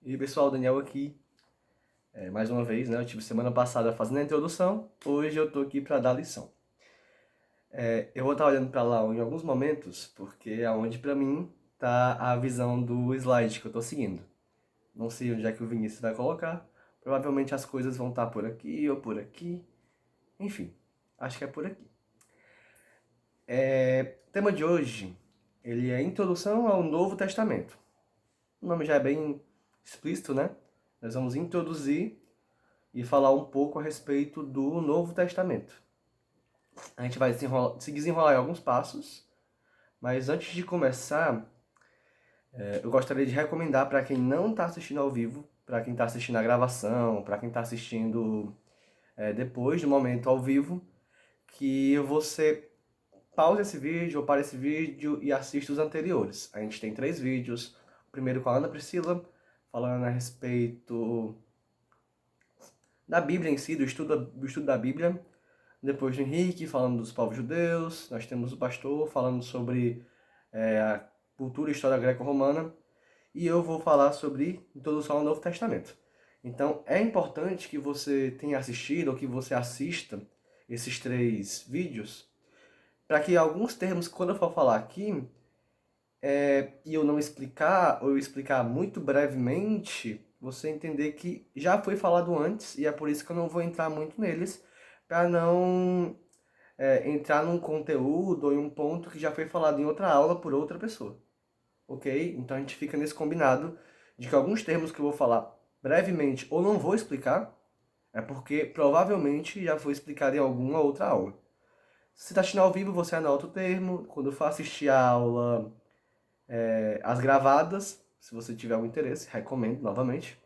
E aí, pessoal, Daniel aqui, mais uma vez, né? Eu tive semana passada fazendo a introdução, hoje eu tô aqui para dar a lição. Eu vou estar olhando para lá em alguns momentos, porque é onde para mim tá a visão do slide que eu tô seguindo. Não sei onde é que o Vinícius vai colocar, provavelmente as coisas vão estar por aqui ou por aqui, enfim, acho que é por aqui. O tema de hoje, ele é Introdução ao Novo Testamento. O nome já é bem explícito, né? Nós vamos introduzir e falar um pouco a respeito do Novo Testamento. A gente vai se desenrolar em alguns passos, mas antes de começar, eu gostaria de recomendar para quem não está assistindo ao vivo, para quem está assistindo a gravação, para quem está assistindo depois do momento ao vivo, que você pause esse vídeo ou pare esse vídeo e assista os anteriores. A gente tem 3 vídeos. O primeiro com a Ana Priscila, falando a respeito da Bíblia em si, do estudo da Bíblia. Depois do Henrique, falando dos povos judeus. Nós temos o pastor falando sobre a cultura e história greco-romana. E eu vou falar sobre introdução ao Novo Testamento. Então, é importante que você tenha assistido ou que você assista esses 3 vídeos, para que alguns termos, quando eu for falar aqui, e eu não explicar, ou eu explicar muito brevemente, você entender que já foi falado antes, e é por isso que eu não vou entrar muito neles, para não entrar num conteúdo ou em um ponto que já foi falado em outra aula por outra pessoa. Ok? Então a gente fica nesse combinado de que alguns termos que eu vou falar brevemente ou não vou explicar, é porque provavelmente já foi explicado em alguma outra aula. Se você está assistindo ao vivo, você anota o termo. Quando for assistir a aula, as gravadas, se você tiver algum interesse, recomendo novamente.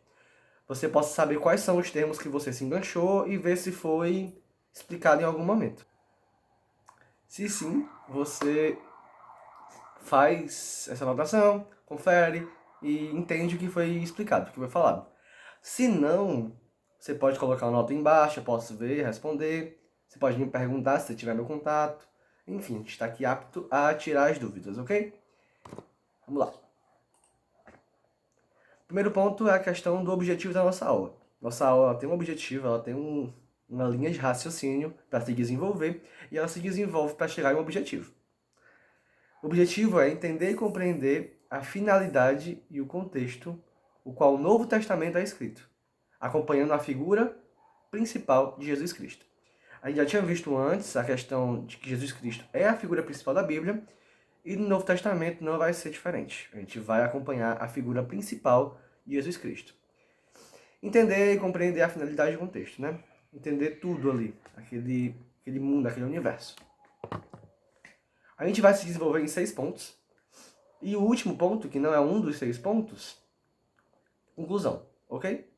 Você possa saber quais são os termos que você se enganchou e ver se foi explicado em algum momento. Se sim, você faz essa anotação, confere e entende o que foi explicado, o que foi falado. Se não, você pode colocar uma nota embaixo, eu posso ver, responder. Você pode me perguntar se você tiver meu contato. Enfim, a gente está aqui apto a tirar as dúvidas, ok? Vamos lá. Primeiro ponto é a questão do objetivo da nossa aula. Nossa aula tem um objetivo, ela tem uma linha de raciocínio para se desenvolver e ela se desenvolve para chegar em um objetivo. O objetivo é entender e compreender a finalidade e o contexto o qual o Novo Testamento é escrito, acompanhando a figura principal de Jesus Cristo. A gente já tinha visto antes a questão de que Jesus Cristo é a figura principal da Bíblia e no Novo Testamento não vai ser diferente. A gente vai acompanhar a figura principal de Jesus Cristo. Entender e compreender a finalidade e o contexto, né? Entender tudo ali, aquele mundo, aquele universo. A gente vai se desenvolver em 6 pontos. E o último ponto, que não é um dos 6 pontos, conclusão, ok?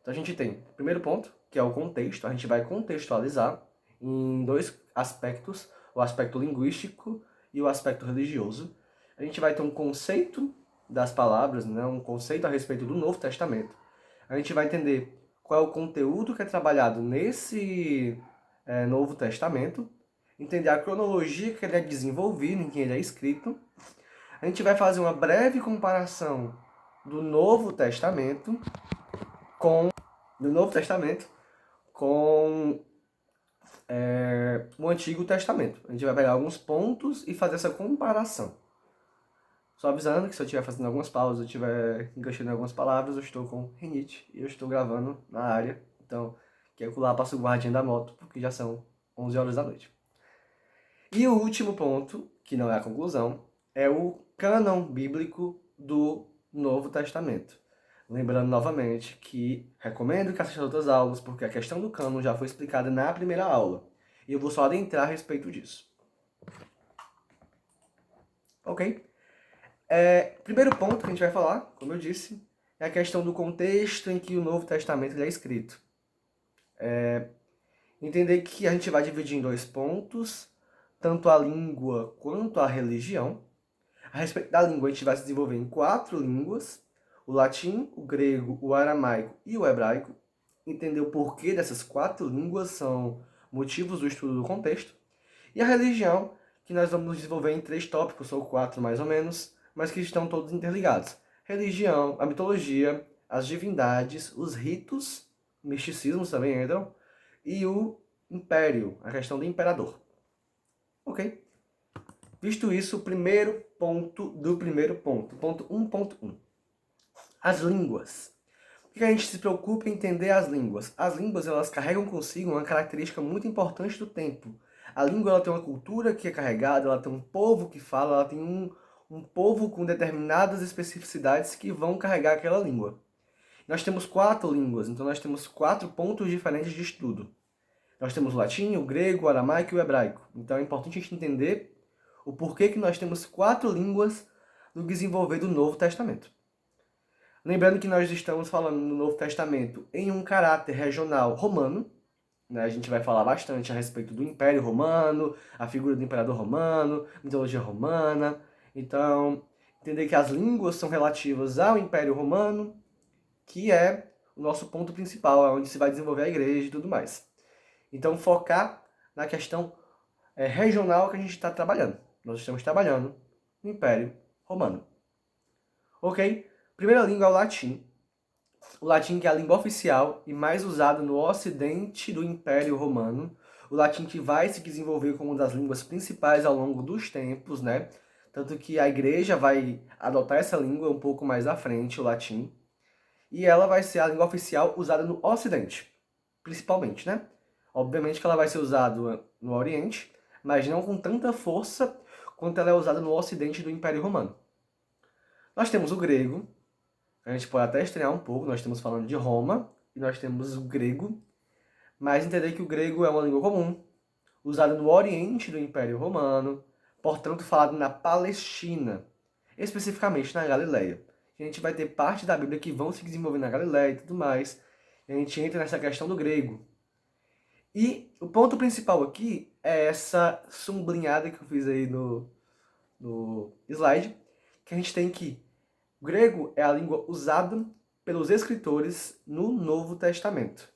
Então a gente tem o primeiro ponto, que é o contexto. A gente vai contextualizar em 2 aspectos, o aspecto linguístico e o aspecto religioso. A gente vai ter um conceito das palavras, né? Um conceito a respeito do Novo Testamento. A gente vai entender qual é o conteúdo que é trabalhado nesse Novo Testamento, entender a cronologia que ele é desenvolvido, em que ele é escrito. A gente vai fazer uma breve comparação do Novo Testamento com o Antigo Testamento. A gente vai pegar alguns pontos e fazer essa comparação. Só avisando que se eu estiver fazendo algumas pausas, eu estiver enganchando em algumas palavras, eu estou com rinite e eu estou gravando na área. Então, quero lá passo o guardinha da moto, porque já são 11 horas da noite. E o último ponto, que não é a conclusão, é o cânon bíblico do Novo Testamento. Lembrando novamente que recomendo que assista outras aulas, porque a questão do cânon já foi explicada na primeira aula. E eu vou só adentrar a respeito disso. Ok? Primeiro ponto que a gente vai falar, como eu disse, é a questão do contexto em que o Novo Testamento ele é escrito. Entender que a gente vai dividir em 2 pontos, tanto a língua quanto a religião. A respeito da língua, a gente vai se desenvolver em 4 línguas: o latim, o grego, o aramaico e o hebraico. Entender o porquê dessas 4 línguas são motivos do estudo do contexto. E a religião, que nós vamos nos desenvolver em 3 tópicos, ou 4 mais ou menos, mas que estão todos interligados. Religião, a mitologia, as divindades, os ritos, misticismos também entram, e o império, a questão do imperador. Ok? Visto isso, o primeiro ponto do primeiro ponto. Ponto 1.1. As línguas. Por que a gente se preocupa em entender as línguas? As línguas, elas carregam consigo uma característica muito importante do tempo. A língua, ela tem uma cultura que é carregada, ela tem um povo que fala, ela tem um povo com determinadas especificidades que vão carregar aquela língua. Nós temos 4 línguas, então nós temos 4 pontos diferentes de estudo. Nós temos o latim, o grego, o aramaico e o hebraico. Então é importante a gente entender o porquê que nós temos 4 línguas no desenvolver do Novo Testamento. Lembrando que nós estamos falando no Novo Testamento em um caráter regional romano, né? A gente vai falar bastante a respeito do Império Romano, a figura do Imperador Romano, mitologia romana. Então, entender que as línguas são relativas ao Império Romano, que é o nosso ponto principal, é onde se vai desenvolver a igreja e tudo mais. Então, focar na questão regional que a gente está trabalhando. Nós estamos trabalhando no Império Romano. Ok? Primeira língua é o latim. O latim que é a língua oficial e mais usada no ocidente do Império Romano. O latim que vai se desenvolver como uma das línguas principais ao longo dos tempos, né? Tanto que a igreja vai adotar essa língua um pouco mais à frente, o latim. E ela vai ser a língua oficial usada no ocidente, principalmente, né? Obviamente que ela vai ser usada no Oriente, mas não com tanta força quanto ela é usada no ocidente do Império Romano. Nós temos o grego, a gente pode até estranhar um pouco, nós estamos falando de Roma, e nós temos o grego, mas entender que o grego é uma língua comum, usada no Oriente do Império Romano, portanto falado na Palestina, especificamente na Galileia. A gente vai ter parte da Bíblia que vão se desenvolver na Galileia e tudo mais, e a gente entra nessa questão do grego. E o ponto principal aqui é essa sublinhada que eu fiz aí no slide, que a gente tem que o grego é a língua usada pelos escritores no Novo Testamento.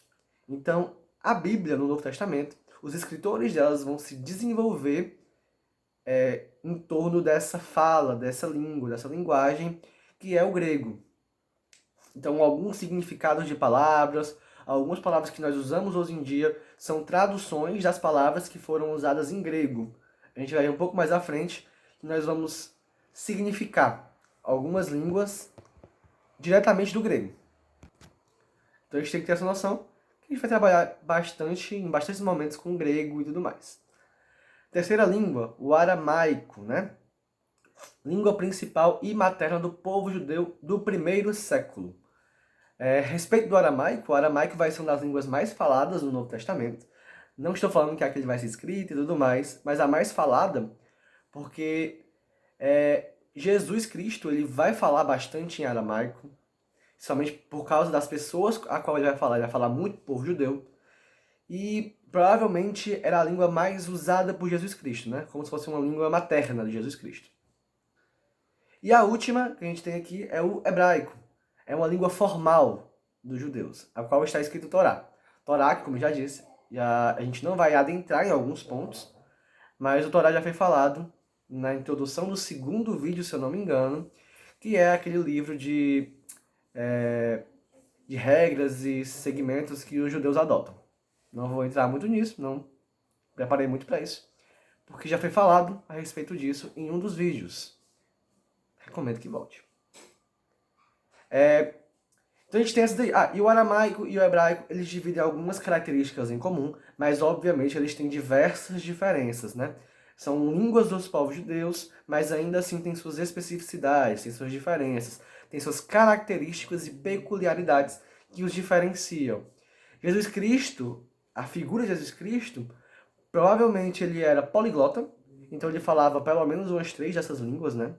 Então, a Bíblia no Novo Testamento, os escritores delas vão se desenvolver em torno dessa fala, dessa língua, dessa linguagem, que é o grego. Então, alguns significados de palavras, algumas palavras que nós usamos hoje em dia são traduções das palavras que foram usadas em grego. A gente vai ver um pouco mais à frente que nós vamos significar algumas línguas diretamente do grego. Então a gente tem que ter essa noção que a gente vai trabalhar bastante, em bastantes momentos com o grego e tudo mais. Terceira língua, o aramaico, né? Língua principal e materna do povo judeu do primeiro século. A respeito do aramaico, o aramaico vai ser uma das línguas mais faladas no Novo Testamento. Não estou falando que é a que ele vai ser escrito e tudo mais, mas a mais falada porque Jesus Cristo ele vai falar bastante em aramaico, somente por causa das pessoas a qual ele vai falar muito povo judeu, e provavelmente era a língua mais usada por Jesus Cristo, né? Como se fosse uma língua materna de Jesus Cristo. E a última que a gente tem aqui é o hebraico. É uma língua formal dos judeus, a qual está escrito Torá. Torá, que como eu já disse, a gente não vai adentrar em alguns pontos, mas o Torá já foi falado na introdução do segundo vídeo, se eu não me engano, que é aquele livro de regras e segmentos que os judeus adotam. Não vou entrar muito nisso, não preparei muito para isso, porque já foi falado a respeito disso em um dos vídeos. Recomendo que volte. Então a gente tem essa daí. E o aramaico e o hebraico, eles dividem algumas características em comum, mas obviamente eles têm diversas diferenças, né? São línguas dos povos judeus, mas ainda assim têm suas especificidades, têm suas diferenças, têm suas características e peculiaridades que os diferenciam. Jesus Cristo, a figura de Jesus Cristo, provavelmente ele era poliglota, então ele falava pelo menos umas 3 dessas línguas, né?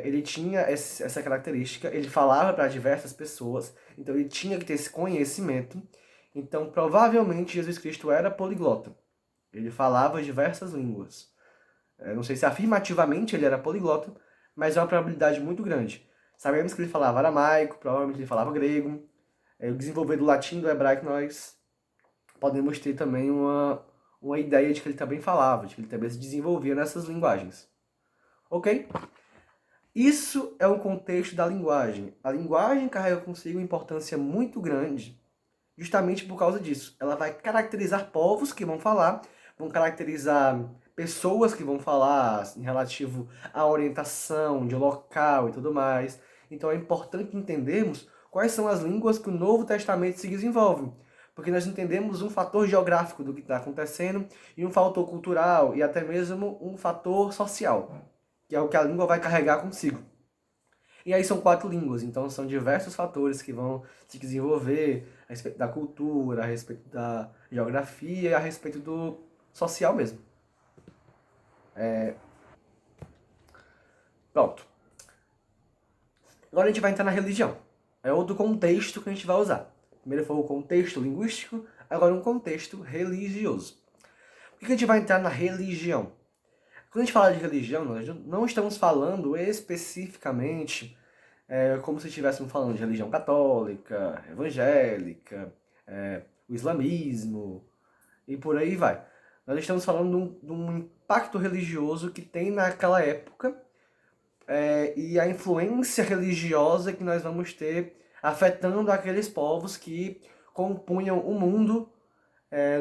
Ele tinha essa característica, ele falava para diversas pessoas, então ele tinha que ter esse conhecimento. Então, provavelmente, Jesus Cristo era poliglota. Ele falava diversas línguas. Não sei se afirmativamente ele era poliglota, mas é uma probabilidade muito grande. Sabemos que ele falava aramaico, provavelmente ele falava grego. O desenvolver do latim e do hebraico nós podemos ter também uma ideia de que ele também falava, de que ele também se desenvolvia nessas linguagens. Ok? Isso é o contexto da linguagem. A linguagem carrega consigo uma importância muito grande, justamente por causa disso. Ela vai caracterizar povos que vão caracterizar pessoas que vão falar em relativo à orientação de local e tudo mais. Então é importante entendermos quais são as línguas que o Novo Testamento se desenvolve, porque nós entendemos um fator geográfico do que está acontecendo e um fator cultural e até mesmo um fator social, que é o que a língua vai carregar consigo. E aí são 4 línguas, então são diversos fatores que vão se desenvolver a respeito da cultura, a respeito da geografia e a respeito do social mesmo. Pronto. Agora a gente vai entrar na religião. É outro contexto que a gente vai usar. Primeiro foi o contexto linguístico, agora um contexto religioso. Por que a gente vai entrar na religião? Quando a gente fala de religião, nós não estamos falando especificamente como se estivéssemos falando de religião católica, evangélica, o islamismo e por aí vai. Nós estamos falando de um impacto religioso que tem naquela época e a influência religiosa que nós vamos ter afetando aqueles povos que compunham o mundo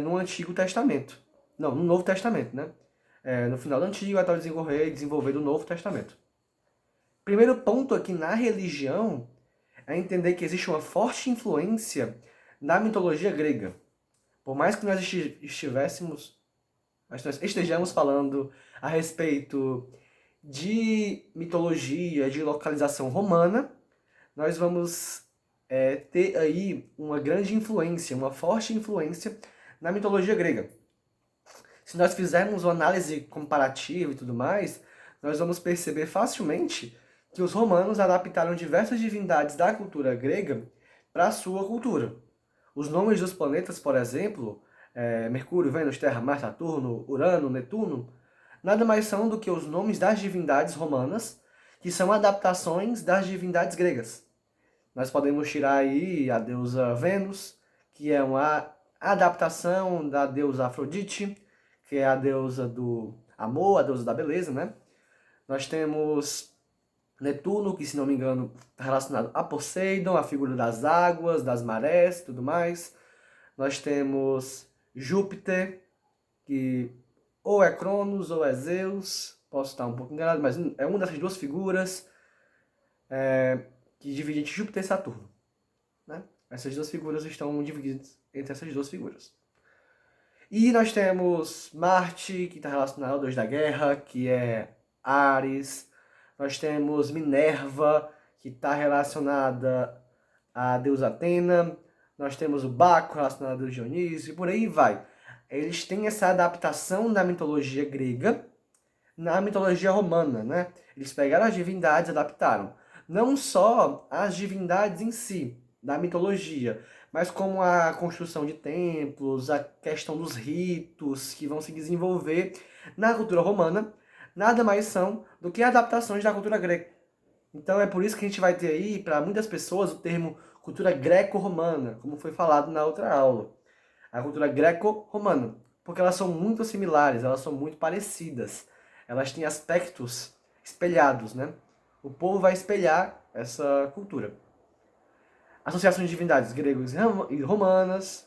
no Antigo Testamento. Não, no Novo Testamento, né? No final do Antigo até o desenvolver do Novo Testamento. Primeiro ponto aqui na religião é entender que existe uma forte influência da mitologia grega. Por mais que nós estejamos falando a respeito de mitologia, de localização romana, nós vamos ter aí uma grande influência, uma forte influência na mitologia grega. Se nós fizermos uma análise comparativa e tudo mais, nós vamos perceber facilmente que os romanos adaptaram diversas divindades da cultura grega para a sua cultura. Os nomes dos planetas, por exemplo, Mercúrio, Vênus, Terra, Marte, Saturno, Urano, Netuno, nada mais são do que os nomes das divindades romanas, que são adaptações das divindades gregas. Nós podemos tirar aí a deusa Vênus, que é uma adaptação da deusa Afrodite, que é a deusa do amor, a deusa da beleza, né? Nós temos Netuno, que se não me engano está relacionado a Poseidon, a figura das águas, das marés, tudo mais. Nós temos Júpiter, que ou é Cronos ou é Zeus, posso estar um pouco enganado, mas é uma dessas duas figuras que divide entre Júpiter e Saturno. Né? Essas duas figuras estão divididas entre essas duas figuras. E nós temos Marte, que está relacionado ao deus da guerra, que é Ares. Nós temos Minerva, que está relacionada à deusa Atena. Nós temos o Baco, relacionado ao deus Dionísio, e por aí vai. Eles têm essa adaptação da mitologia grega na mitologia romana, né? Eles pegaram as divindades e adaptaram. Não só as divindades em si, da mitologia, mas como a construção de templos, a questão dos ritos que vão se desenvolver na cultura romana, nada mais são do que adaptações da cultura grega. Então é por isso que a gente vai ter aí, para muitas pessoas, o termo cultura greco-romana, como foi falado na outra aula. A cultura greco-romana, porque elas são muito similares, elas são muito parecidas. Elas têm aspectos espelhados, né? O povo vai espelhar essa cultura. Associações de divindades gregos e romanas,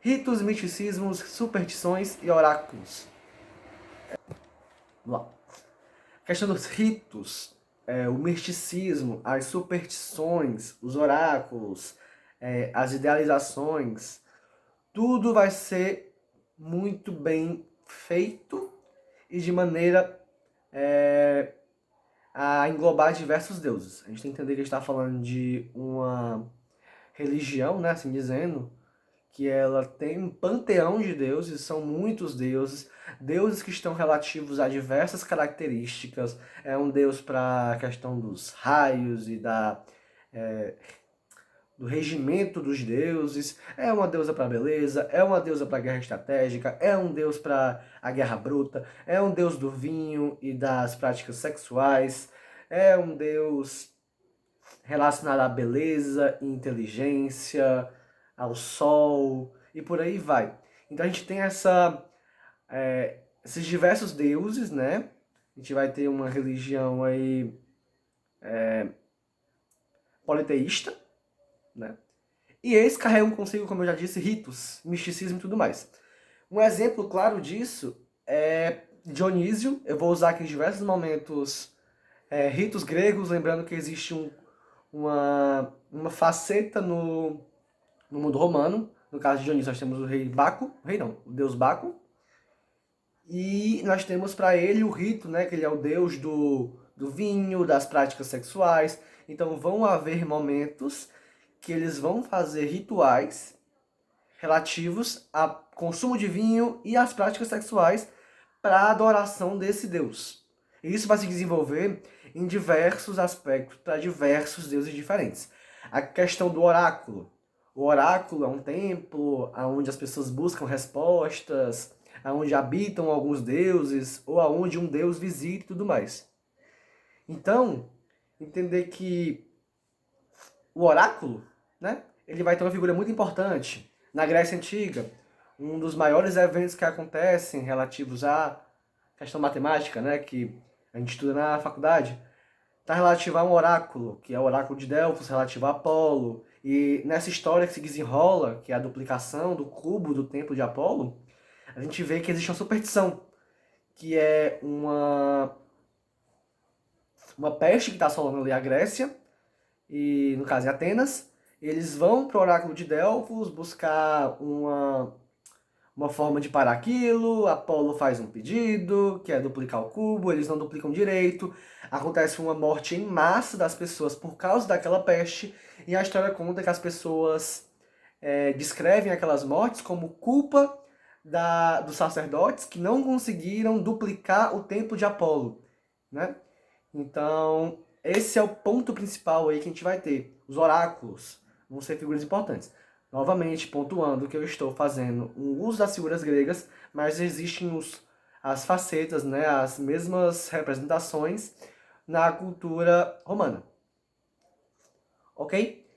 ritos, misticismos, superstições e oráculos. Vamos lá. A questão dos ritos, o misticismo, as superstições, os oráculos, as idealizações, tudo vai ser muito bem feito e de maneira a englobar diversos deuses. A gente tem que entender que a gente está falando de uma religião, né, assim dizendo, que ela tem um panteão de deuses, são muitos deuses, deuses que estão relativos a diversas características. É um deus para a questão dos raios e do regimento dos deuses, é uma deusa para a beleza, é uma deusa para a guerra estratégica, é um deus para a guerra bruta, é um deus do vinho e das práticas sexuais, é um deus relacionado à beleza e inteligência, ao sol e por aí vai. Então a gente tem esses diversos deuses, né? A gente vai ter uma religião aí politeísta, né? E eles carregam consigo, como eu já disse, ritos, misticismo e tudo mais. Um exemplo claro disso é Dionísio. Eu vou usar aqui em diversos momentos ritos gregos, lembrando que existe uma faceta no mundo romano. No caso de Dionísio, nós temos o rei Baco, o rei não, o deus Baco, e nós temos para ele o rito, né, que ele é o deus do vinho, das práticas sexuais. Então vão haver momentos que eles vão fazer rituais relativos ao consumo de vinho e às práticas sexuais para a adoração desse deus. E isso vai se desenvolver em diversos aspectos, para diversos deuses diferentes. A questão do oráculo. O oráculo é um templo onde as pessoas buscam respostas, onde habitam alguns deuses, ou aonde um deus visita e tudo mais. Então, entender que o oráculo, né, ele vai ter uma figura muito importante. Na Grécia Antiga, um dos maiores eventos que acontecem relativos à questão matemática, né, que a gente estuda na faculdade, está relativo a um oráculo, que é o oráculo de Delfos, relativo a Apolo. E nessa história que se desenrola, que é a duplicação do cubo do templo de Apolo, a gente vê que existe uma superstição, que é uma peste que está assolando ali a Grécia, e no caso em Atenas. Eles vão para o oráculo de Delfos buscar uma forma de parar aquilo. Apolo faz um pedido, que é duplicar o cubo, eles não duplicam direito. Acontece uma morte em massa das pessoas por causa daquela peste, e a história conta que as pessoas descrevem aquelas mortes como culpa dos sacerdotes que não conseguiram duplicar o templo de Apolo, né? Então, esse é o ponto principal aí que a gente vai ter. Os oráculos vão ser figuras importantes. Novamente, pontuando que eu estou fazendo um uso das figuras gregas, mas existem as facetas, né, as mesmas representações na cultura romana. Ok?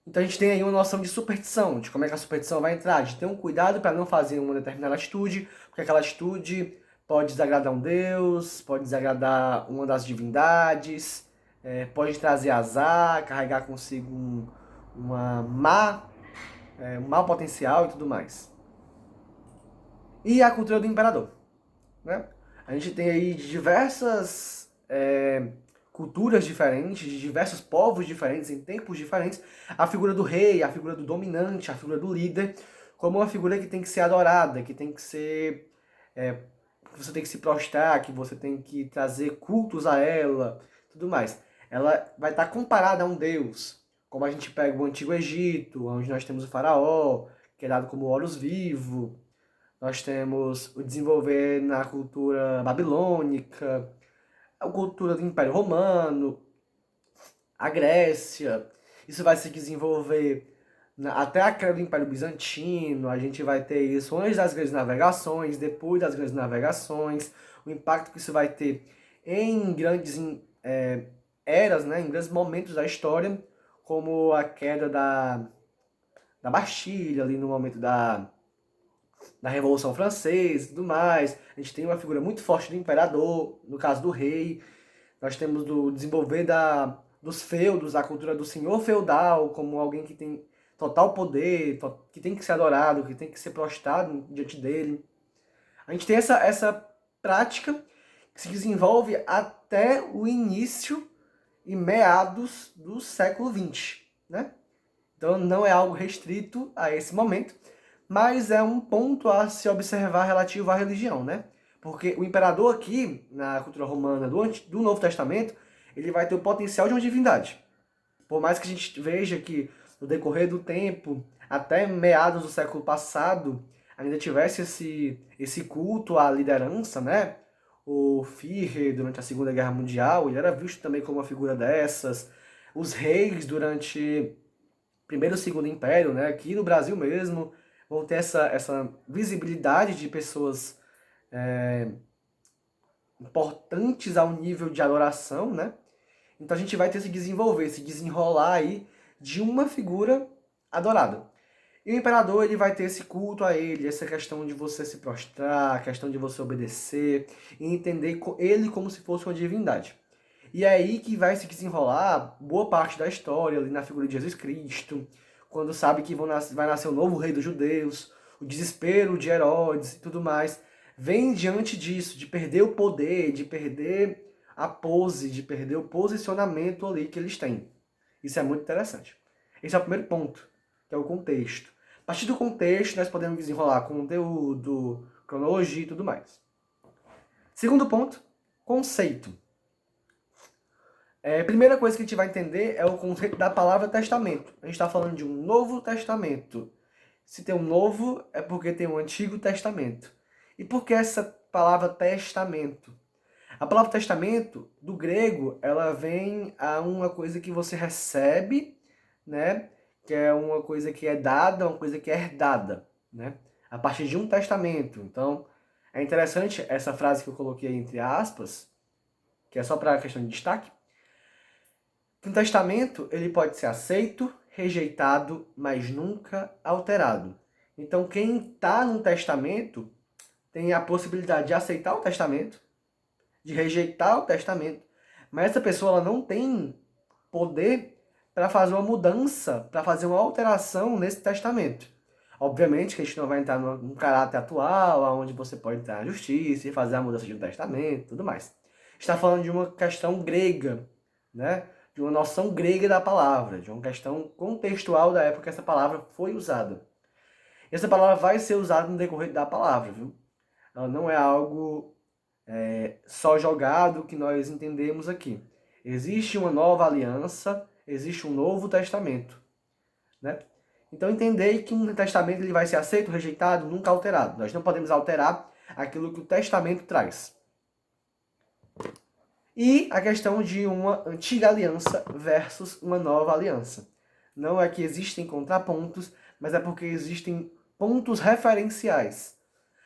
Então a gente tem aí uma noção de superstição, de como é que a superstição vai entrar, de ter um cuidado para não fazer uma determinada atitude, porque aquela atitude pode desagradar um deus, pode desagradar uma das divindades, pode trazer azar, carregar consigo um mau potencial e tudo mais. E a cultura do imperador, né? A gente tem aí diversas culturas diferentes, de diversos povos diferentes, em tempos diferentes, a figura do rei, a figura do dominante, a figura do líder, como uma figura que tem que ser adorada, que tem que ser... que você tem que se prostrar, que você tem que trazer cultos a ela, tudo mais. Ela vai estar comparada a um deus, como a gente pega o Antigo Egito, onde nós temos o faraó, que é dado como Horus vivo. Nós temos o desenvolver na cultura babilônica, a cultura do Império Romano, a Grécia. Isso vai se desenvolver até a queda do Império Bizantino. A gente vai ter isso antes das grandes navegações, depois das grandes navegações, o impacto que isso vai ter em grandes eras, né, em grandes momentos da história, como a queda da Bastilha, ali no momento da Revolução Francesa e tudo mais. A gente tem uma figura muito forte do imperador, no caso do rei. Nós temos do desenvolver dos feudos, a cultura do senhor feudal, como alguém que tem total poder, que tem que ser adorado, que tem que ser prostrado diante dele. A gente tem essa prática que se desenvolve até o início e meados do século XX, né? Então não é algo restrito a esse momento, mas é um ponto a se observar relativo à religião, né? Porque o imperador aqui, na cultura romana do Novo Testamento, ele vai ter o potencial de uma divindade. Por mais que a gente veja que no decorrer do tempo, até meados do século passado, ainda tivesse esse culto à liderança, né? O Führer, durante a Segunda Guerra Mundial, ele era visto também como uma figura dessas. Os reis, durante Primeiro e Segundo Império, né? Aqui no Brasil mesmo, vão ter essa visibilidade de pessoas importantes ao nível de adoração, né? Então a gente vai ter se desenvolver, se desenrolar aí de uma figura adorada. E o imperador, ele vai ter esse culto a ele, essa questão de você se prostrar, a questão de você obedecer e entender ele como se fosse uma divindade. E é aí que vai se desenrolar boa parte da história, ali na figura de Jesus Cristo, quando sabe que vai nascer o novo rei dos judeus, o desespero de Herodes e tudo mais. Vem diante disso, de perder o poder, de perder a pose, de perder o posicionamento ali que eles têm. Isso é muito interessante. Esse é o primeiro ponto, que é o contexto. A partir do contexto, nós podemos desenrolar conteúdo, cronologia e tudo mais. Segundo ponto, conceito. A primeira coisa que a gente vai entender é o conceito da palavra testamento. A gente está falando de um Novo Testamento. Se tem um novo, é porque tem um Antigo Testamento. E por que essa palavra testamento? A palavra testamento, do grego, ela vem a uma coisa que você recebe, né? Que é uma coisa que é dada, uma coisa que é herdada, né? A partir de um testamento. Então, é interessante essa frase que eu coloquei entre aspas, que é só para a questão de destaque. Um testamento, ele pode ser aceito, rejeitado, mas nunca alterado. Então, quem está num testamento tem a possibilidade de aceitar o testamento, de rejeitar o testamento, mas essa pessoa ela não tem poder para fazer uma mudança, para fazer uma alteração nesse testamento. Obviamente que a gente não vai entrar num caráter atual, onde você pode entrar na justiça e fazer a mudança de um testamento e tudo mais. Está falando de uma questão grega, né? De uma noção grega da palavra, de uma questão contextual da época que essa palavra foi usada. E essa palavra vai ser usada no decorrer da palavra, viu? Ela não é algo só jogado que nós entendemos aqui. Existe uma nova aliança, existe um novo testamento, né? Então entender que um testamento ele vai ser aceito, rejeitado, nunca alterado. Nós não podemos alterar aquilo que o testamento traz. E a questão de uma antiga aliança versus uma nova aliança. Não é que existem contrapontos, mas é porque existem pontos referenciais.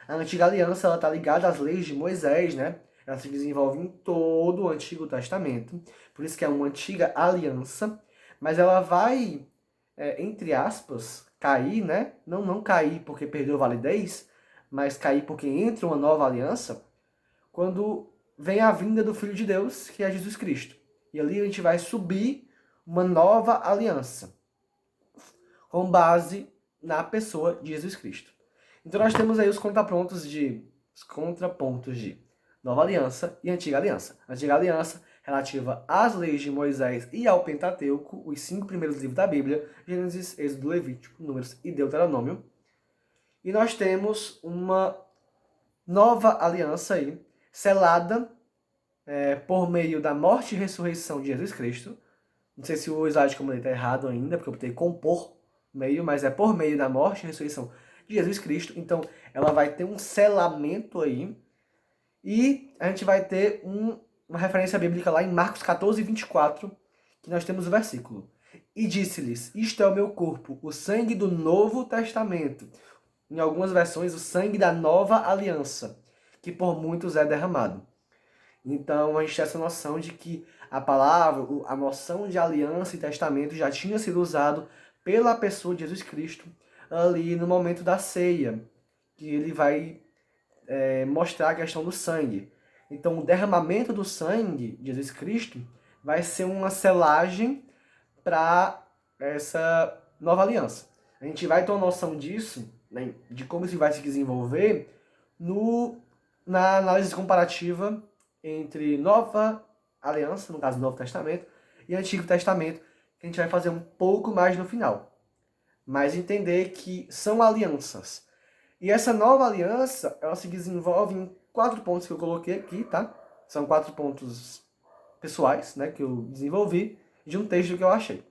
A antiga aliança está ligada às leis de Moisés, né? Ela se desenvolve em todo o Antigo Testamento. Por isso que é uma antiga aliança. Mas ela vai, entre aspas, cair, né? Não cair porque perdeu validez, mas cair porque entra uma nova aliança quando vem a vinda do Filho de Deus, que é Jesus Cristo. E ali a gente vai subir uma nova aliança, com base na pessoa de Jesus Cristo. Então nós temos aí os contrapontos de Nova Aliança e Antiga Aliança. Antiga Aliança relativa às leis de Moisés e ao Pentateuco, os 5 primeiros livros da Bíblia, Gênesis, Êxodo, Levítico, Números e Deuteronômio. E nós temos uma nova aliança aí, selada por meio da morte e ressurreição de Jesus Cristo. Não sei se o slide que eu mandei está errado ainda, porque eu botei compor meio, mas é por meio da morte e ressurreição de Jesus Cristo. Então, ela vai ter um selamento aí. E a gente vai ter uma referência bíblica lá em Marcos 14, 24, que nós temos o versículo. E disse-lhes, isto é o meu corpo, o sangue do Novo Testamento. Em algumas versões, o sangue da nova aliança, que por muitos é derramado. Então, a gente tem essa noção de que a palavra, a noção de aliança e testamento já tinha sido usado pela pessoa de Jesus Cristo ali no momento da ceia, que ele vai mostrar a questão do sangue. Então, o derramamento do sangue de Jesus Cristo vai ser uma selagem para essa nova aliança. A gente vai ter uma noção disso, né, de como isso vai se desenvolver na análise comparativa entre Nova Aliança, no caso Novo Testamento, e Antigo Testamento, que a gente vai fazer um pouco mais no final. Mas entender que são alianças. E essa nova aliança, ela se desenvolve em 4 pontos que eu coloquei aqui, tá? São 4 pontos pessoais, né, que eu desenvolvi de um texto que eu achei.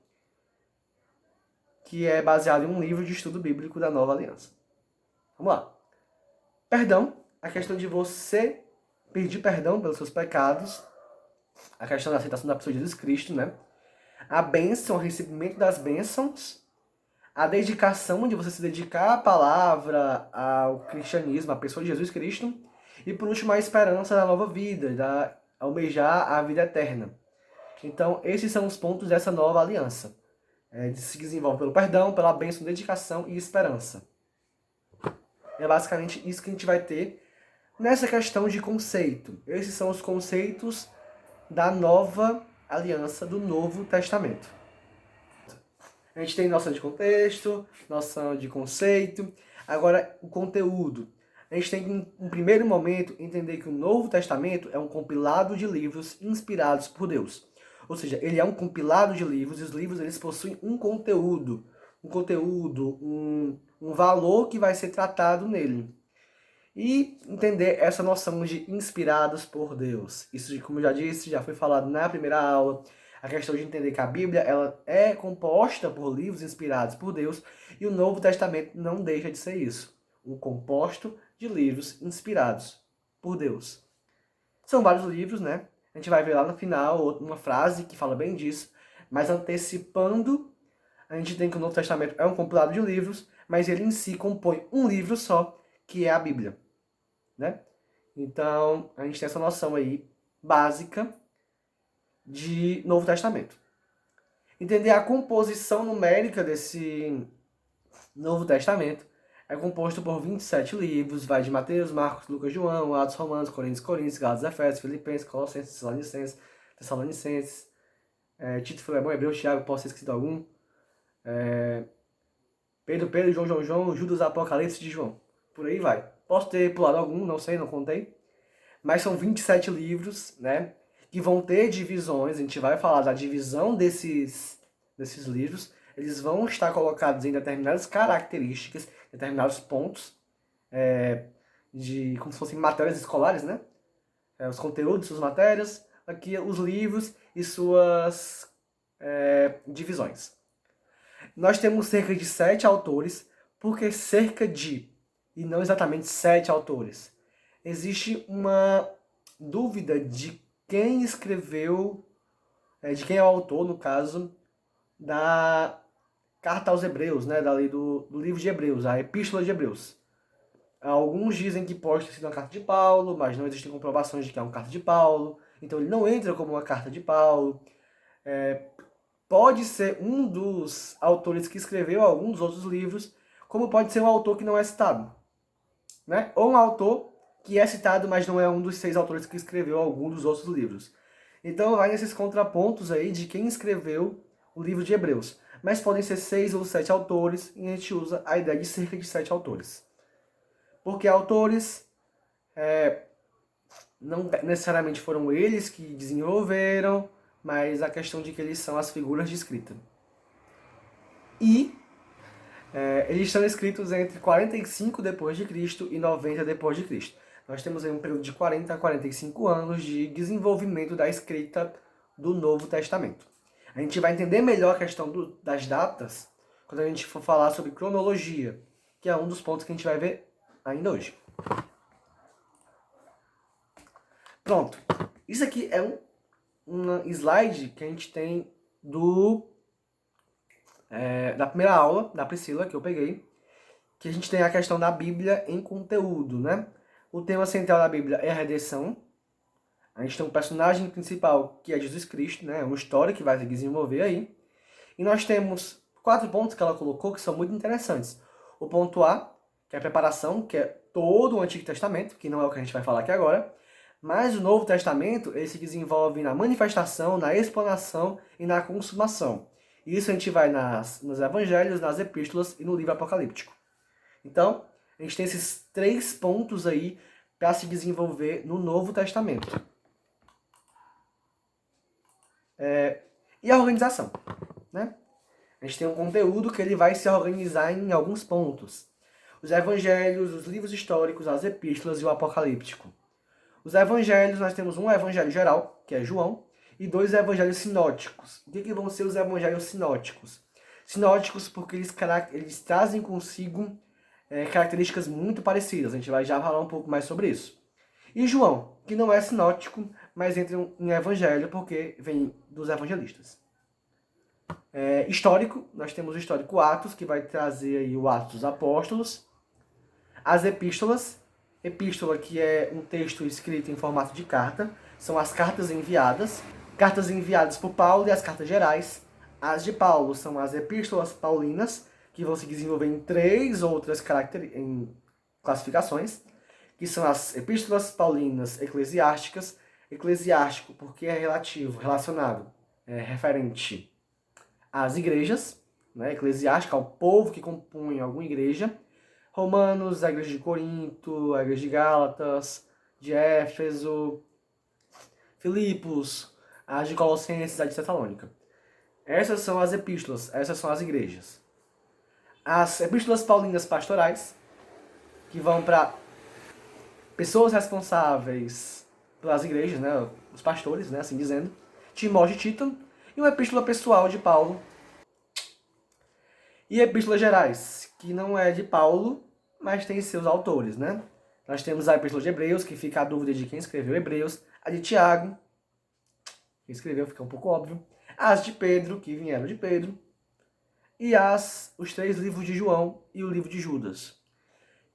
Que é baseado em um livro de estudo bíblico da Nova Aliança. Vamos lá. Perdão, a questão de você pedir perdão pelos seus pecados, a questão da aceitação da pessoa de Jesus Cristo, né? A bênção, o recebimento das bênçãos, a dedicação de você se dedicar à palavra, ao cristianismo, à pessoa de Jesus Cristo, e por último a esperança da nova vida, da almejar a vida eterna. Então esses são os pontos dessa nova aliança. Se desenvolve pelo perdão, pela bênção, dedicação e esperança. É basicamente isso que a gente vai ter nessa questão de conceito. Esses são os conceitos da nova aliança, do Novo Testamento. A gente tem noção de contexto, noção de conceito. Agora, o conteúdo. A gente tem que, em primeiro momento, entender que o Novo Testamento é um compilado de livros inspirados por Deus. Ou seja, ele é um compilado de livros, e os livros eles possuem um conteúdo, um valor que vai ser tratado nele. E entender essa noção de inspirados por Deus. Isso, como eu já disse, já foi falado na primeira aula. A questão de entender que a Bíblia ela é composta por livros inspirados por Deus e o Novo Testamento não deixa de ser isso. Um composto de livros inspirados por Deus. São vários livros, né? A gente vai ver lá no final uma frase que fala bem disso, mas antecipando, a gente tem que o Novo Testamento é um compilado de livros, mas ele em si compõe um livro só, que é a Bíblia, né? Então, a gente tem essa noção aí básica de Novo Testamento. Entender a composição numérica desse Novo Testamento é composto por 27 livros, vai de Mateus, Marcos, Lucas, João, Atos, Romanos, Coríntios, Gálatas, Efésios, Filipenses, Colossenses, Tessalonicenses, Tito, Filemão, Hebreus, Tiago, posso ter escrito algum, Pedro, João, Judas, Apocalipse de João. Por aí vai. Posso ter pulado algum, não sei, não contei. Mas são 27 livros, né? Que vão ter divisões. A gente vai falar da divisão desses livros. Eles vão estar colocados em determinadas características, determinados pontos, como se fossem matérias escolares, né? Os conteúdos, suas matérias. Aqui os livros e suas divisões. Nós temos cerca de 7 autores, porque cerca de, e não exatamente 7 autores. Existe uma dúvida de quem escreveu, de quem é o autor, no caso, da Carta aos Hebreus, né, da lei do livro de Hebreus, a Epístola de Hebreus. Alguns dizem que pode ter sido uma carta de Paulo, mas não existem comprovações de que é uma carta de Paulo, então ele não entra como uma carta de Paulo. Pode ser um dos autores que escreveu alguns dos outros livros, como pode ser um autor que não é citado, né? Ou um autor que é citado, mas não é um dos 6 autores que escreveu algum dos outros livros. Então vai nesses contrapontos aí de quem escreveu o livro de Hebreus. Mas podem ser 6 ou 7 autores, e a gente usa a ideia de cerca de 7 autores. Porque autores não necessariamente foram eles que desenvolveram, mas a questão de que eles são as figuras de escrita. E eles estão escritos entre 45 depois de Cristo e 90 depois de Cristo. Nós temos aí um período de 40 a 45 anos de desenvolvimento da escrita do Novo Testamento. A gente vai entender melhor a questão das datas quando a gente for falar sobre cronologia, que é um dos pontos que a gente vai ver ainda hoje. Pronto. Isso aqui é um slide que a gente tem da primeira aula, da Priscila, que eu peguei, que a gente tem a questão da Bíblia em conteúdo, né? O tema central da Bíblia é a redenção. A gente tem um personagem principal, que é Jesus Cristo, né? Uma história que vai se desenvolver aí. E nós temos 4 pontos que ela colocou que são muito interessantes. O ponto A, que é a preparação, que é todo o Antigo Testamento, que não é o que a gente vai falar aqui agora. Mas o Novo Testamento, ele se desenvolve na manifestação, na explanação e na consumação. Isso a gente vai nos evangelhos, nas epístolas e no livro apocalíptico. Então, a gente tem esses 3 pontos aí para se desenvolver no Novo Testamento. E a organização, né? A gente tem um conteúdo que ele vai se organizar em alguns pontos. Os evangelhos, os livros históricos, as epístolas e o apocalíptico. Os evangelhos, nós temos um evangelho geral, que é João, e 2 evangelhos sinóticos. O que vão ser os evangelhos sinóticos? Sinóticos porque eles trazem consigo características muito parecidas. A gente vai já falar um pouco mais sobre isso. E João, que não é sinótico, mas entra em evangelho porque vem dos evangelistas. Histórico, nós temos o histórico Atos, que vai trazer aí o Atos dos Apóstolos. As epístolas, epístola que é um texto escrito em formato de carta, são as cartas enviadas por Paulo e as cartas gerais. As de Paulo são as epístolas paulinas, que vão se desenvolver em 3 outras classificações, que são as epístolas paulinas eclesiásticas, Eclesiástico, porque é relativo, relacionado, referente às igrejas, né? Eclesiástico, ao povo que compõe alguma igreja. Romanos, a igreja de Corinto, a igreja de Gálatas, de Éfeso, Filipos, a de Colossenses, a de Tessalônica. Essas são as epístolas, essas são as igrejas. As epístolas paulinas pastorais, que vão para pessoas responsáveis pelas igrejas, né, os pastores, né, assim dizendo, Timóteo e Tito, e uma epístola pessoal de Paulo. E epístolas gerais, que não é de Paulo, mas tem seus autores, né? Nós temos a epístola de Hebreus, que fica a dúvida de quem escreveu Hebreus, a de Tiago, quem escreveu fica um pouco óbvio, as de Pedro, que vieram de Pedro, e os 3 livros de João e o livro de Judas.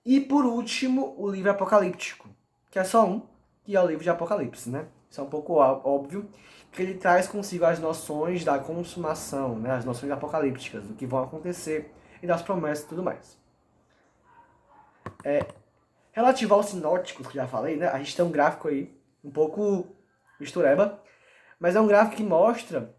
E por último, o livro apocalíptico, que é só um, que é o livro de Apocalipse, né? Isso é um pouco óbvio, que ele traz consigo as noções da consumação, né? As noções apocalípticas, do que vão acontecer e das promessas e tudo mais. Relativo aos sinóticos, que já falei, né? A gente tem um gráfico aí, um pouco mistureba, mas é um gráfico que mostra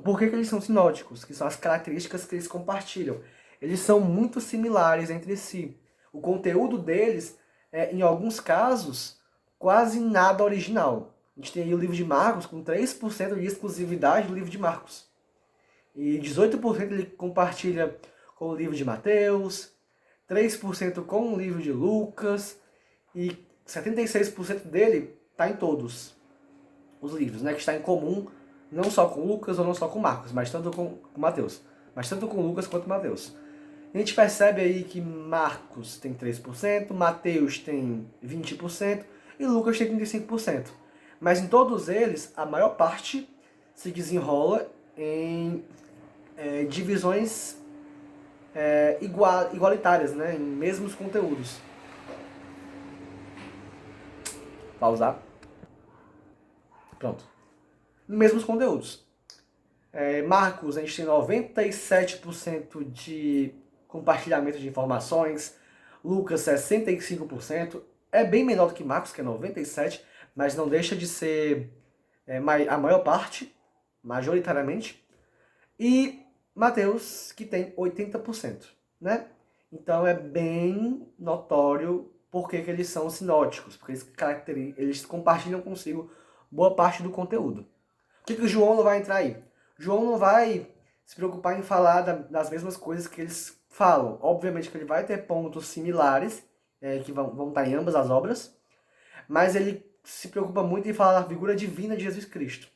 por que eles são sinóticos, que são as características que eles compartilham. Eles são muito similares entre si. O conteúdo deles é, em alguns casos, quase nada original. A gente tem aí o livro de Marcos com 3% de exclusividade do livro de Marcos. E 18% ele compartilha com o livro de Mateus, 3% com o livro de Lucas, e 76% dele está em todos os livros, né? Que está em comum não só com Lucas ou não só com Marcos, mas tanto com Mateus. Mas tanto com Lucas quanto com Mateus. A gente percebe aí que Marcos tem 3%, Mateus tem 20% e Lucas tem 35%. Mas em todos eles, a maior parte se desenrola em divisões igualitárias, né? Em mesmos conteúdos. Pausar. Pronto. Mesmos conteúdos. Marcos, a gente tem 97% de compartilhamento de informações, Lucas 65%, é bem menor do que Marcos, que é 97%, mas não deixa de ser a maior parte, majoritariamente, e Mateus, que tem 80%, né? Então é bem notório porque que eles são sinóticos, porque eles compartilham consigo boa parte do conteúdo. O que o João não vai entrar aí? João não vai se preocupar em falar das mesmas coisas que eles falam. Obviamente que ele vai ter pontos similares, que vão estar em ambas as obras, mas ele se preocupa muito em falar da figura divina de Jesus Cristo.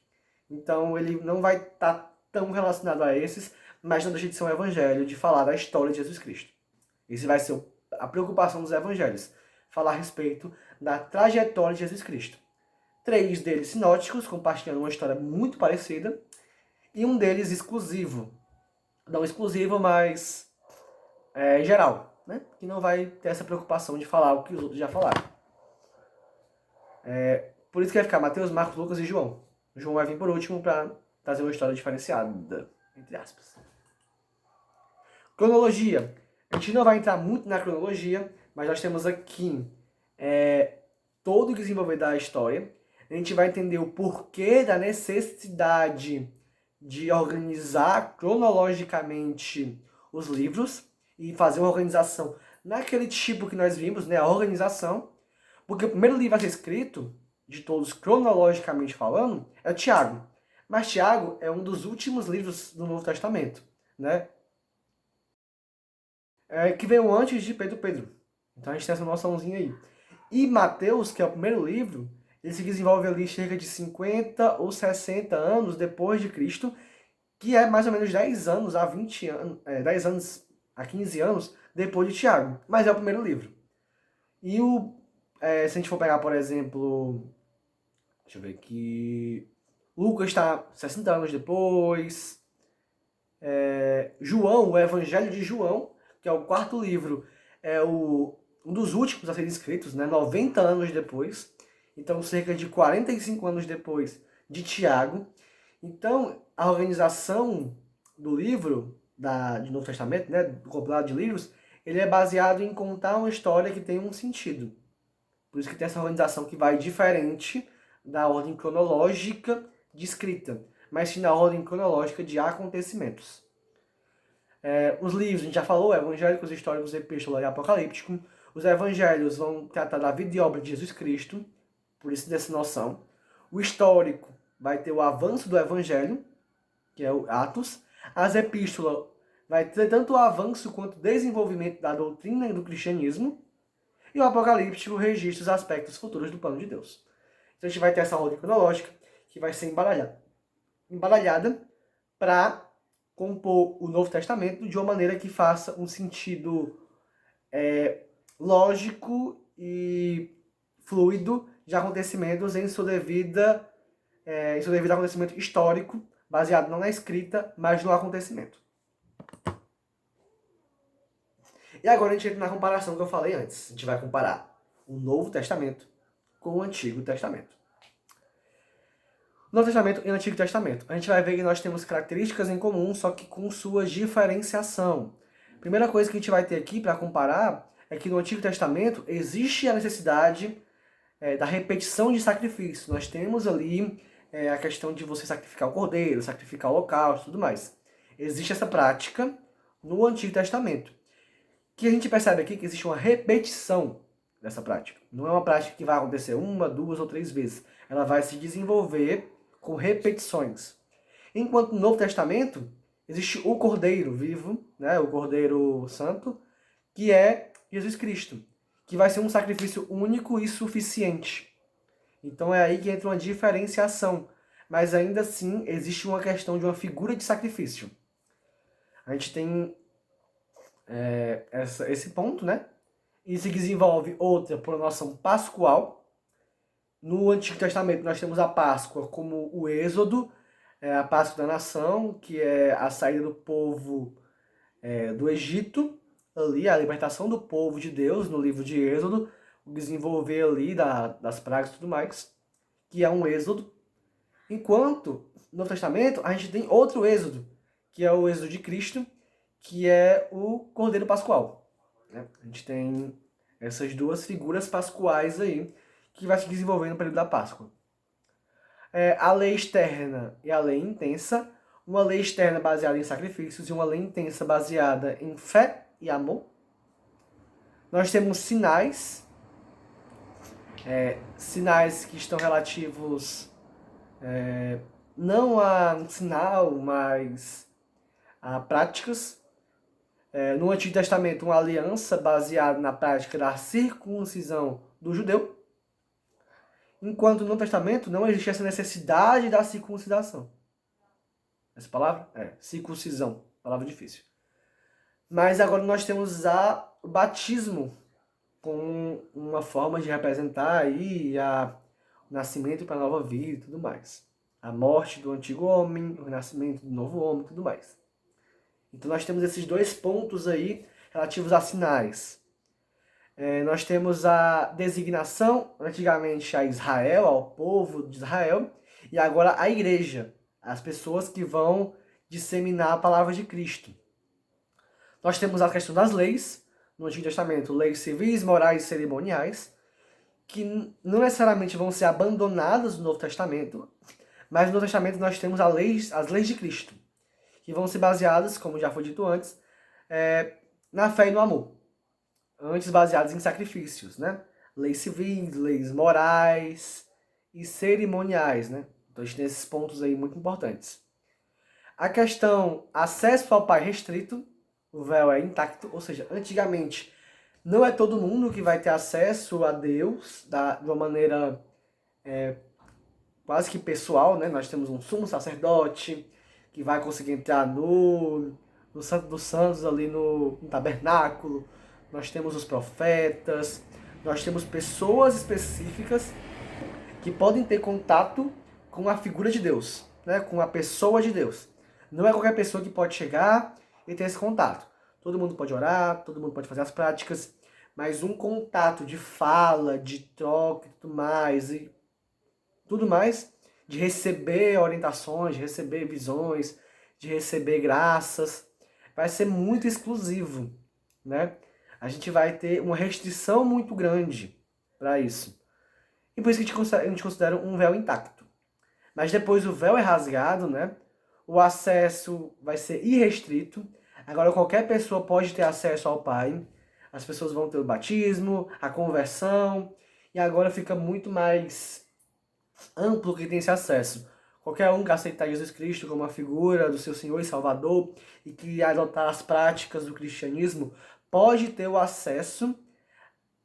Então ele não vai estar tão relacionado a esses, mas não deixa de ser um evangelho, de falar da história de Jesus Cristo. Esse vai ser a preocupação dos evangelhos, falar a respeito da trajetória de Jesus Cristo. 3 deles sinóticos, compartilhando uma história muito parecida, e um deles exclusivo. Não exclusivo, mas geral, né? Que não vai ter essa preocupação de falar o que os outros já falaram. Por isso que vai ficar Mateus, Marcos, Lucas e João. João vai vir por último para trazer uma história diferenciada, entre aspas. Cronologia. A gente não vai entrar muito na cronologia, mas nós temos aqui todo o desenvolver da história. A gente vai entender o porquê da necessidade de organizar cronologicamente os livros e fazer uma organização naquele tipo que nós vimos, né, a organização, porque o primeiro livro a ser escrito, de todos cronologicamente falando, é Tiago. Mas Tiago é um dos últimos livros do Novo Testamento, né, que veio antes de Pedro. Então a gente tem essa noçãozinha aí. E Mateus, que é o primeiro livro, ele se desenvolve ali cerca de 50 ou 60 anos depois de Cristo, que é mais ou menos 10 anos a 20 anos, 10 anos a 15 anos depois de Tiago. Mas é o primeiro livro. E se a gente for pegar, por exemplo, deixa eu ver aqui, Lucas está 60 anos depois, João, o Evangelho de João, que é o quarto livro, é um dos últimos a serem escritos, né, 90 anos depois. Então, cerca de 45 anos depois de Tiago. Então, a organização do livro de Novo Testamento, né, do compilado de livros, ele é baseado em contar uma história que tem um sentido. Por isso que tem essa organização que vai diferente da ordem cronológica de escrita, mas sim na ordem cronológica de acontecimentos. Os livros, a gente já falou, evangélicos, históricos, epístola e apocalíptico. Os evangelhos vão tratar da vida e obra de Jesus Cristo, por isso dessa noção. O histórico vai ter o avanço do evangelho, que é o Atos. As epístolas vai ter tanto o avanço quanto o desenvolvimento da doutrina do cristianismo. E o apocalíptico registra os aspectos futuros do plano de Deus. Então a gente vai ter essa ordem cronológica que vai ser embaralhada para compor o Novo Testamento de uma maneira que faça um sentido lógico e fluido de acontecimentos em seu devido acontecimento histórico, baseado não na escrita, mas no acontecimento. E agora a gente entra na comparação que eu falei antes. A gente vai comparar o Novo Testamento com o Antigo Testamento. Novo Testamento e o Antigo Testamento. A gente vai ver que nós temos características em comum, só que com sua diferenciação. Primeira coisa que a gente vai ter aqui para comparar é que no Antigo Testamento existe a necessidade da repetição de sacrifícios. Nós temos ali a questão de você sacrificar o cordeiro, sacrificar o holocausto e tudo mais. Existe essa prática no Antigo Testamento. Que a gente percebe aqui que existe uma repetição dessa prática. Não é uma prática que vai acontecer uma, duas ou três vezes. Ela vai se desenvolver com repetições. Enquanto no Novo Testamento existe o Cordeiro vivo, né, o Cordeiro Santo, que é Jesus Cristo, que vai ser um sacrifício único e suficiente. Então é aí que entra uma diferenciação. Mas ainda assim existe uma questão de uma figura de sacrifício. A gente tem esse ponto, né? E se desenvolve outra por noção pascual. No Antigo Testamento nós temos a Páscoa como o Êxodo, a Páscoa da nação, que é a saída do povo do Egito, ali a libertação do povo de Deus no livro de Êxodo, o desenvolver ali das pragas e tudo mais, que é um Êxodo. Enquanto no Novo Testamento a gente tem outro Êxodo, que é o Êxodo de Cristo, que é o Cordeiro Pascual. A gente tem essas duas figuras pascuais aí, que vai se desenvolver no período da Páscoa. A lei externa e a lei intensa. Uma lei externa baseada em sacrifícios e uma lei intensa baseada em fé e amor. Nós temos sinais. Sinais que estão relativos não a um sinal, mas a práticas. No Antigo Testamento, uma aliança baseada na prática da circuncisão do judeu. Enquanto no Novo Testamento não existe essa necessidade da circuncidação. Essa palavra? Circuncisão. Palavra difícil. Mas agora nós temos o batismo como uma forma de representar aí o nascimento para a nova vida e tudo mais. A morte do antigo homem, o nascimento do novo homem e tudo mais. Então nós temos esses dois pontos aí relativos a sinais. Nós temos a designação, antigamente a Israel, ao povo de Israel, e agora a igreja, as pessoas que vão disseminar a palavra de Cristo. Nós temos a questão das leis, no Antigo Testamento, leis civis, morais e cerimoniais, que não necessariamente vão ser abandonadas no Novo Testamento, mas no Novo Testamento nós temos as leis de Cristo, que vão ser baseadas, como já foi dito antes, na fé e no amor. Antes baseadas em sacrifícios, né? Leis civis, leis morais e cerimoniais, né? Então a gente tem esses pontos aí muito importantes. A questão acesso ao Pai restrito, o véu é intacto, ou seja, antigamente não é todo mundo que vai ter acesso a Deus de uma maneira quase que pessoal, né? Nós temos um sumo sacerdote que vai conseguir entrar no Santo dos Santos, ali no tabernáculo. Nós temos os profetas, nós temos pessoas específicas que podem ter contato com a figura de Deus, né? Com a pessoa de Deus. Não é qualquer pessoa que pode chegar e ter esse contato. Todo mundo pode orar, todo mundo pode fazer as práticas, mas um contato de fala, de troca e tudo mais, de receber orientações, de receber visões, de receber graças, vai ser muito exclusivo, né? A gente vai ter uma restrição muito grande para isso. e por isso que a gente considera um véu intacto. Mas depois o véu é rasgado, né? O acesso vai ser irrestrito. Agora qualquer pessoa pode ter acesso ao Pai. As pessoas vão ter o batismo, a conversão, e agora fica muito mais amplo que tem esse acesso. Qualquer um que aceitar Jesus Cristo como a figura do seu Senhor e Salvador e que adotar as práticas do cristianismo pode ter o acesso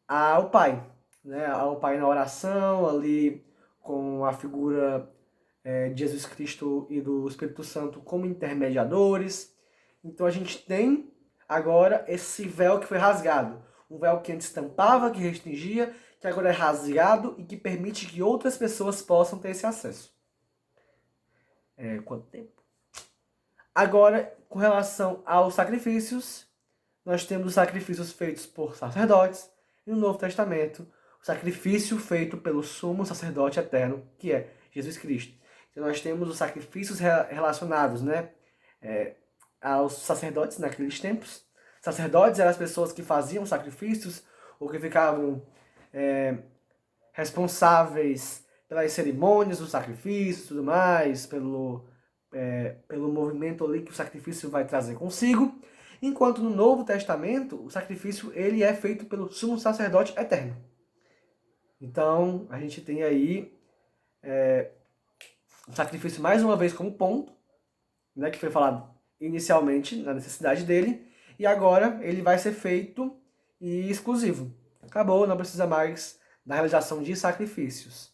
ao Pai, né? Ao Pai na oração, ali com a figura de Jesus Cristo e do Espírito Santo como intermediadores. Então a gente tem agora esse véu que foi rasgado. Um véu que antes tampava, que restringia, que agora é rasgado e que permite que outras pessoas possam ter esse acesso. Quanto tempo? Agora, com relação aos sacrifícios, nós temos os sacrifícios feitos por sacerdotes e no Novo Testamento, o sacrifício feito pelo sumo sacerdote eterno, que é Jesus Cristo. Então nós temos os sacrifícios relacionados, né, aos sacerdotes naqueles tempos. Sacerdotes eram as pessoas que faziam sacrifícios ou que ficavam responsáveis pelas cerimônias dos sacrifícios e tudo mais, pelo movimento ali que o sacrifício vai trazer consigo. Enquanto no Novo Testamento, o sacrifício ele é feito pelo sumo sacerdote eterno. Então, a gente tem aí o sacrifício mais uma vez como ponto, né, que foi falado inicialmente na necessidade dele, e agora ele vai ser feito e exclusivo. Acabou, não precisa mais da realização de sacrifícios.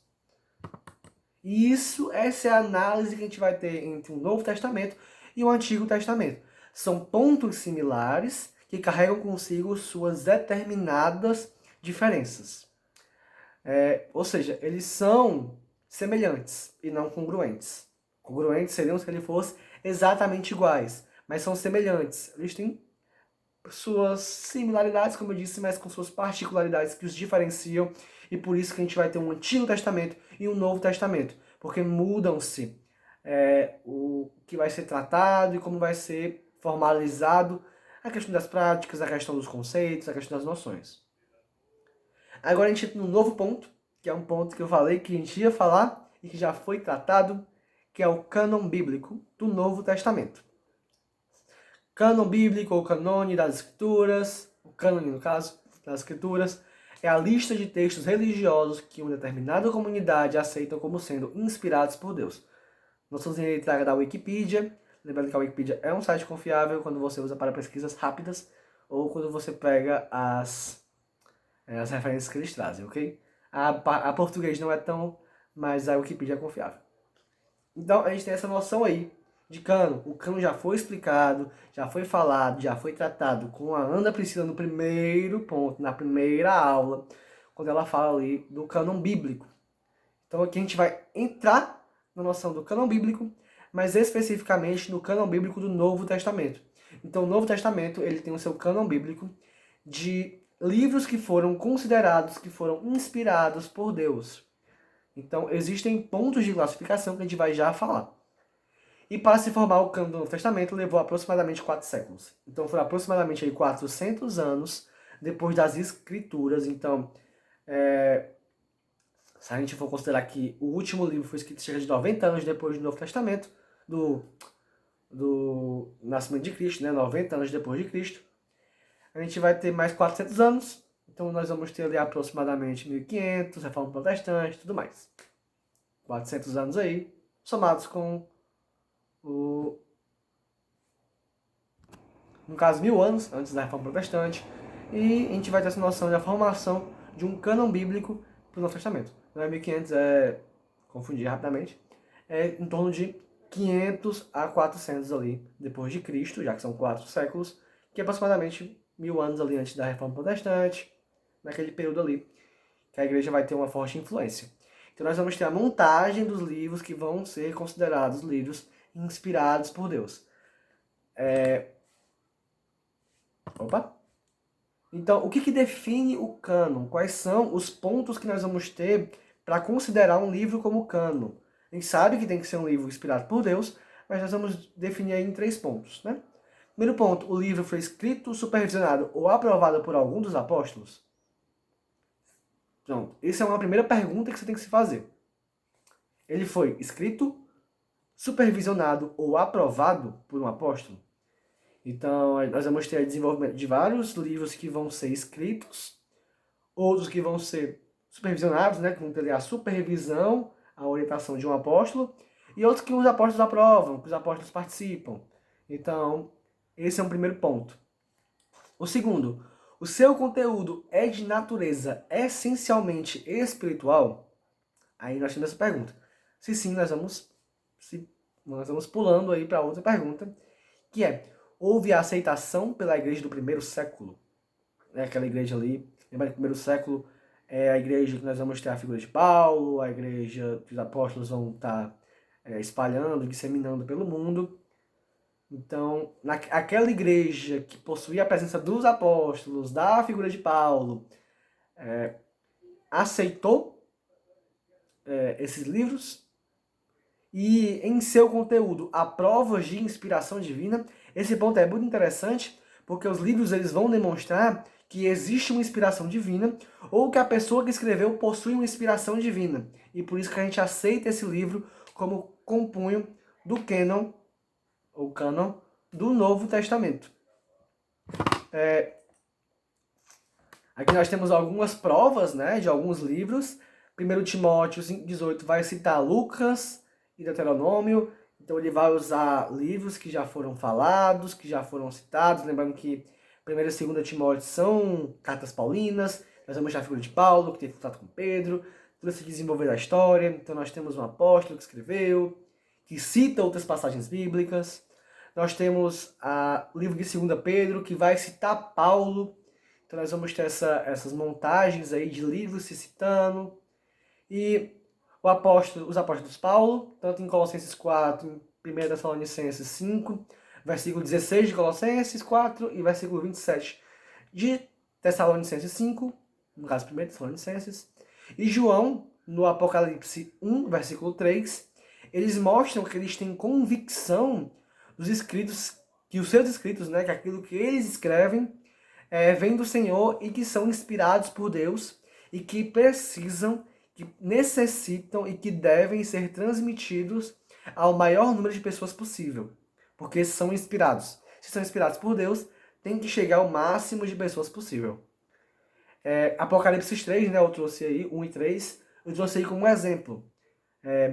E essa é a análise que a gente vai ter entre o Novo Testamento e o Antigo Testamento. São pontos similares que carregam consigo suas determinadas diferenças. Ou seja, eles são semelhantes e não congruentes. Congruentes seriam se eles fossem exatamente iguais, mas são semelhantes. Eles têm suas similaridades, como eu disse, mas com suas particularidades que os diferenciam, e por isso que a gente vai ter um Antigo Testamento e um Novo Testamento, porque mudam-se o que vai ser tratado e como vai ser formalizado a questão das práticas, a questão dos conceitos, a questão das noções. Agora a gente entra num novo ponto, que é um ponto que eu falei que a gente ia falar e que já foi tratado, que é o cânon bíblico do Novo Testamento. Cânon bíblico ou canone das escrituras, o cânone no caso, das escrituras, é a lista de textos religiosos que uma determinada comunidade aceita como sendo inspirados por Deus. Nós somos em traga da Wikipedia, lembrando que a Wikipedia é um site confiável quando você usa para pesquisas rápidas ou quando você pega as referências que eles trazem, ok? A português não é tão, mas a Wikipedia é confiável. Então a gente tem essa noção aí de cânon. O cânon já foi explicado, já foi falado, já foi tratado com a Ana Priscila no primeiro ponto, na primeira aula, quando ela fala ali do cânon bíblico. Então aqui a gente vai entrar na noção do cânon bíblico, mas especificamente no cânon bíblico do Novo Testamento. Então o Novo Testamento ele tem o seu cânon bíblico de livros que foram considerados, que foram inspirados por Deus. Então existem pontos de classificação que a gente vai já falar. E para se formar o cânon do Novo Testamento levou aproximadamente 4 séculos. Então foram aproximadamente aí 400 anos depois das Escrituras. Então, se a gente for considerar que o último livro foi escrito cerca de 90 anos depois do Novo Testamento, do nascimento de Cristo, né? 90 anos depois de Cristo, a gente vai ter mais 400 anos. Então nós vamos ter ali aproximadamente 1500, Reforma Protestante e tudo mais. 400 anos aí, somados com no caso, 1000 anos antes da Reforma Protestante, e a gente vai ter essa noção da formação de um cânon bíblico para o Novo Testamento. Não é 1500, confundir rapidamente, é em torno de 500 a 400 ali depois de Cristo, já que são 4 séculos, que é aproximadamente 1000 anos ali antes da Reforma Protestante, naquele período ali, que a igreja vai ter uma forte influência. Então nós vamos ter a montagem dos livros que vão ser considerados livros inspirados por Deus. Então, o que define o cânon? Quais são os pontos que nós vamos ter para considerar um livro como cânon? A gente sabe que tem que ser um livro inspirado por Deus, mas nós vamos definir aí em 3 pontos, né? Primeiro ponto, o livro foi escrito, supervisionado ou aprovado por algum dos apóstolos? Pronto, essa é uma primeira pergunta que você tem que se fazer. Ele foi escrito, supervisionado ou aprovado por um apóstolo? Então, nós vamos ter o desenvolvimento de vários livros que vão ser escritos, outros que vão ser supervisionados, né, que vão ter a supervisão, a orientação de um apóstolo, e outros que os apóstolos aprovam, que os apóstolos participam. Então, esse é um primeiro ponto. O segundo, o seu conteúdo é de natureza essencialmente espiritual? Aí nós temos essa pergunta. Se sim, nós vamos pulando aí para outra pergunta, que é: houve a aceitação pela igreja do primeiro século? Aquela igreja ali, lembra que o primeiro século é a igreja que nós vamos ter a figura de Paulo, a igreja que os apóstolos vão estar espalhando, disseminando pelo mundo. Então, aquela igreja que possuía a presença dos apóstolos, da figura de Paulo, aceitou esses livros e em seu conteúdo há provas de inspiração divina. Esse ponto é muito interessante porque os livros eles vão demonstrar que existe uma inspiração divina ou que a pessoa que escreveu possui uma inspiração divina. E por isso que a gente aceita esse livro como compunho do cânon, ou cânon, do Novo Testamento. Aqui nós temos algumas provas, né, de alguns livros. 1 Timóteo 5,18 vai citar Lucas e Deuteronômio. Então ele vai usar livros que já foram falados, que já foram citados. Lembrando que 1 e 2 Timóteo são cartas paulinas. Nós vamos ter a figura de Paulo, que teve contato com Pedro. Tudo se desenvolver da história. Então nós temos um apóstolo que escreveu, que cita outras passagens bíblicas. Nós temos o livro de 2 Pedro, que vai citar Paulo. Então nós vamos ter essas montagens aí de livros se citando. E os apóstolos Paulo, tanto em Colossenses 4, em 1 Tessalonicenses 5, versículo 16 de Colossenses 4 e versículo 27 de Tessalonicenses 5, no caso 1 Tessalonicenses. E João, no Apocalipse 1, versículo 3, eles mostram que eles têm convicção dos escritos, que os seus escritos, né, que aquilo que eles escrevem vem do Senhor e que são inspirados por Deus e que precisam, que necessitam e que devem ser transmitidos ao maior número de pessoas possível, porque são inspirados. Se são inspirados por Deus, tem que chegar ao máximo de pessoas possível. Apocalipse 3, né, eu trouxe aí, 1 e 3, eu trouxe aí como um exemplo.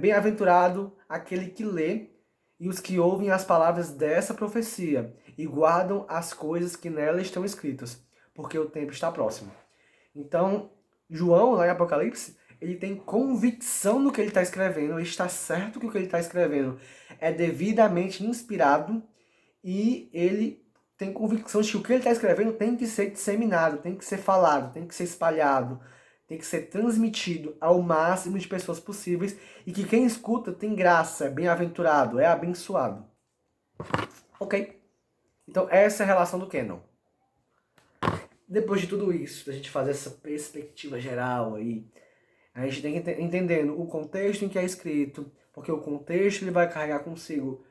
Bem-aventurado aquele que lê e os que ouvem as palavras dessa profecia e guardam as coisas que nela estão escritas, porque o tempo está próximo. Então, João, lá em Apocalipse, ele tem convicção no que ele está escrevendo, ele está certo que o que ele está escrevendo é devidamente inspirado e ele tem convicção de que o que ele está escrevendo tem que ser disseminado, tem que ser falado, tem que ser espalhado, tem que ser transmitido ao máximo de pessoas possíveis e que quem escuta tem graça, é bem-aventurado, é abençoado. Ok? Então essa é a relação do cânon. Depois de tudo isso, da gente fazer essa perspectiva geral aí, a gente tem que ir entendendo o contexto em que é escrito, porque o contexto ele vai carregar consigo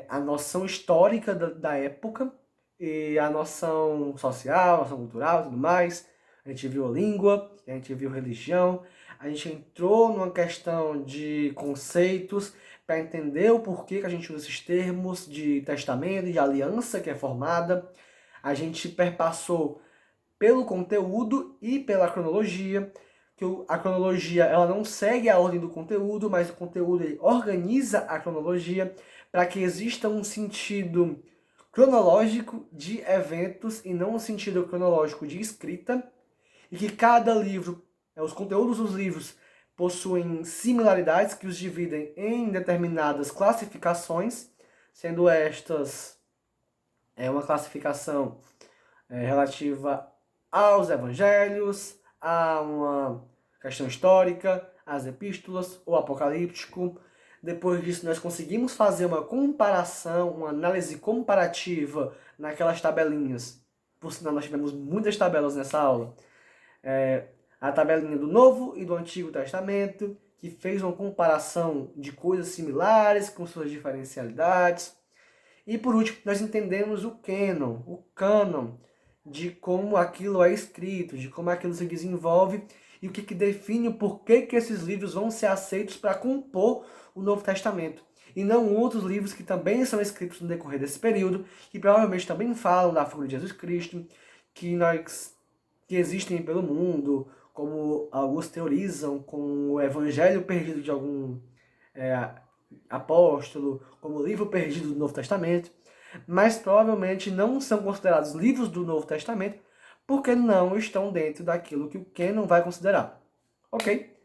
a noção histórica da época e a noção social, a noção cultural e tudo mais. A gente viu a língua, a gente viu religião, a gente entrou numa questão de conceitos para entender o porquê que a gente usa esses termos de testamento e de aliança que é formada. A gente perpassou pelo conteúdo e pela cronologia, que a cronologia ela não segue a ordem do conteúdo, mas o conteúdo ele organiza a cronologia para que exista um sentido cronológico de eventos e não um sentido cronológico de escrita, e que cada livro, os conteúdos dos livros possuem similaridades que os dividem em determinadas classificações, sendo estas uma classificação relativa aos evangelhos, a uma questão histórica, as epístolas, o apocalíptico. Depois disso, nós conseguimos fazer uma comparação, uma análise comparativa naquelas tabelinhas. Por sinal, nós tivemos muitas tabelas nessa aula. A tabelinha do Novo e do Antigo Testamento, que fez uma comparação de coisas similares com suas diferencialidades. E por último, nós entendemos o cânon, de como aquilo é escrito, de como aquilo se desenvolve e o que define o porquê que esses livros vão ser aceitos para compor o Novo Testamento. E não outros livros que também são escritos no decorrer desse período, que provavelmente também falam da figura de Jesus Cristo, que existem pelo mundo, como alguns teorizam, com o evangelho perdido de algum apóstolo, como o livro perdido do Novo Testamento, mas provavelmente não são considerados livros do Novo Testamento, porque não estão dentro daquilo que o Canon vai considerar. Ok?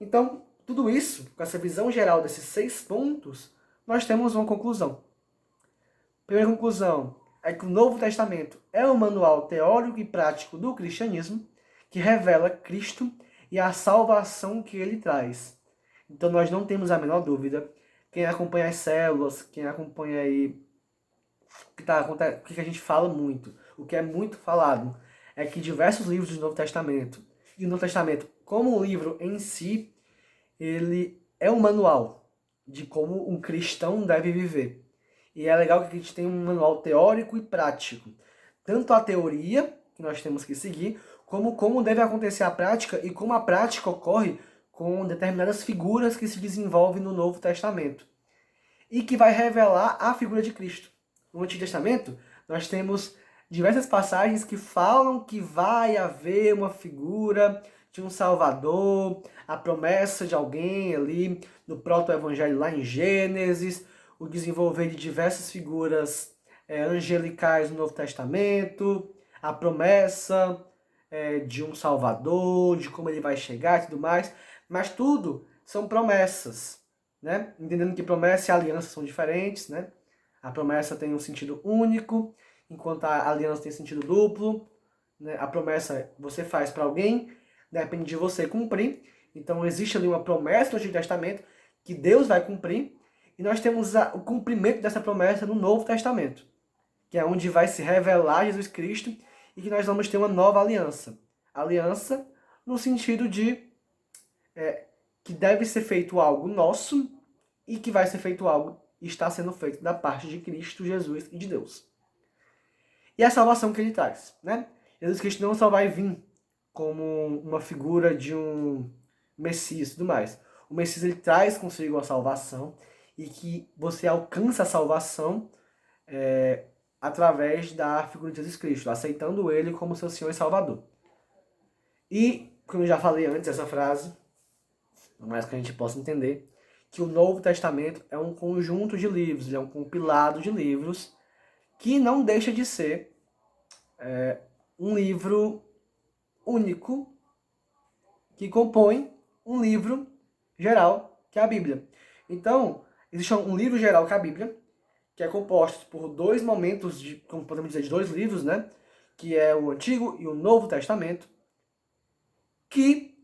Então, tudo isso, com essa visão geral desses 6 pontos, nós temos uma conclusão. Primeira conclusão é que o Novo Testamento é um manual teórico e prático do cristianismo que revela Cristo e a salvação que ele traz. Então nós não temos a menor dúvida. Quem acompanha as células, quem acompanha aí o que a gente fala muito, o que é muito falado, é que diversos livros do Novo Testamento, e o Novo Testamento como um livro em si, ele é um manual de como um cristão deve viver. E é legal que a gente tem um manual teórico e prático. Tanto a teoria, que nós temos que seguir, como deve acontecer a prática e como a prática ocorre com determinadas figuras que se desenvolvem no Novo Testamento. E que vai revelar a figura de Cristo. No Antigo Testamento, nós temos diversas passagens que falam que vai haver uma figura de um Salvador, a promessa de alguém ali no proto-evangelho lá em Gênesis, o desenvolver de diversas figuras angelicais no Novo Testamento, a promessa de um Salvador, de como ele vai chegar e tudo mais, mas tudo são promessas, né? Entendendo que promessa e aliança são diferentes, né? A promessa tem um sentido único, enquanto a aliança tem sentido duplo, né? A promessa você faz para alguém, depende de você cumprir. Então existe ali uma promessa no Antigo Testamento que Deus vai cumprir, e nós temos o cumprimento dessa promessa no Novo Testamento, que é onde vai se revelar Jesus Cristo e que nós vamos ter uma nova aliança. Aliança no sentido de que deve ser feito algo nosso e que vai ser feito algo e está sendo feito da parte de Cristo, Jesus e de Deus. E a salvação que ele traz, né? Jesus Cristo não só vai vir como uma figura de um Messias e tudo mais. O Messias ele traz consigo a salvação e que você alcança a salvação através da figura de Jesus Cristo, aceitando ele como seu Senhor e Salvador. E, como eu já falei antes, essa frase, por mais que a gente possa entender, que o Novo Testamento é um conjunto de livros, é um compilado de livros que não deixa de ser um livro único que compõe um livro geral, que é a Bíblia. Então, existe um livro geral, que é a Bíblia, que é composto por 2 momentos, como podemos dizer, de 2 livros, né? Que é o Antigo e o Novo Testamento, que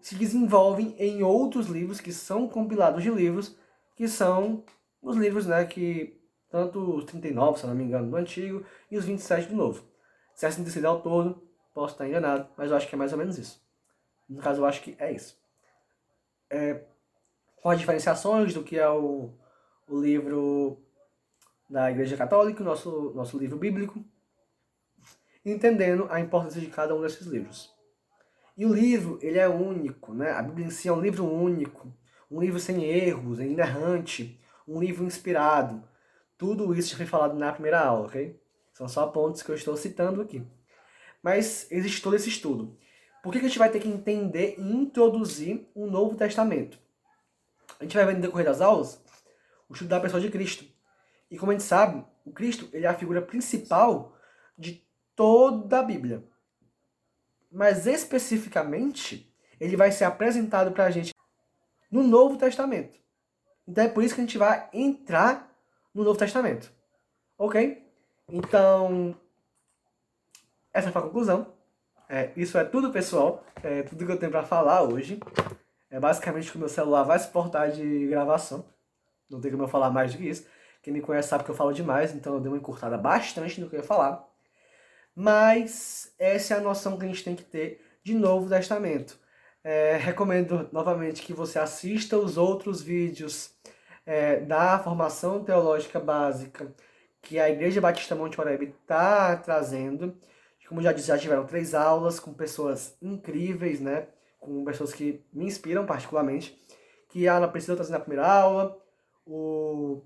se desenvolvem em outros livros, que são compilados de livros, que são os livros, né, que tanto os 39, se não me engano, do Antigo, e os 27 do Novo. Se essa decidir ao todo, posso estar enganado, mas eu acho que é mais ou menos isso. No caso, eu acho que é isso. Com as diferenciações do que é o livro da Igreja Católica, o nosso livro bíblico, entendendo a importância de cada um desses livros. E o livro, ele é único, né? A Bíblia em si é um livro único, um livro sem erros, inerrante, um livro inspirado. Tudo isso já foi falado na primeira aula, ok? São só pontos que eu estou citando aqui. Mas existe todo esse estudo. Por que a gente vai ter que entender e introduzir um Novo Testamento? A gente vai ver no decorrer das aulas o estudo da pessoa de Cristo. E como a gente sabe, o Cristo ele é a figura principal de toda a Bíblia. Mas especificamente, ele vai ser apresentado para a gente no Novo Testamento. Então é por isso que a gente vai entrar no Novo Testamento. Ok? Então, essa foi a conclusão. Isso é tudo, pessoal. É tudo que eu tenho para falar hoje. Basicamente que o meu celular vai suportar de gravação. Não tem como eu falar mais do que isso. Quem me conhece sabe que eu falo demais, então eu dei uma encurtada bastante no que eu ia falar. Mas essa é a noção que a gente tem que ter de Novo Testamento. Recomendo novamente que você assista os outros vídeos da formação teológica básica que a Igreja Batista Monte Oreb está trazendo. Como já disse, já tiveram 3 aulas com pessoas incríveis, né? com pessoas que me inspiram particularmente, que a Ana Priscila está fazendo a primeira aula, o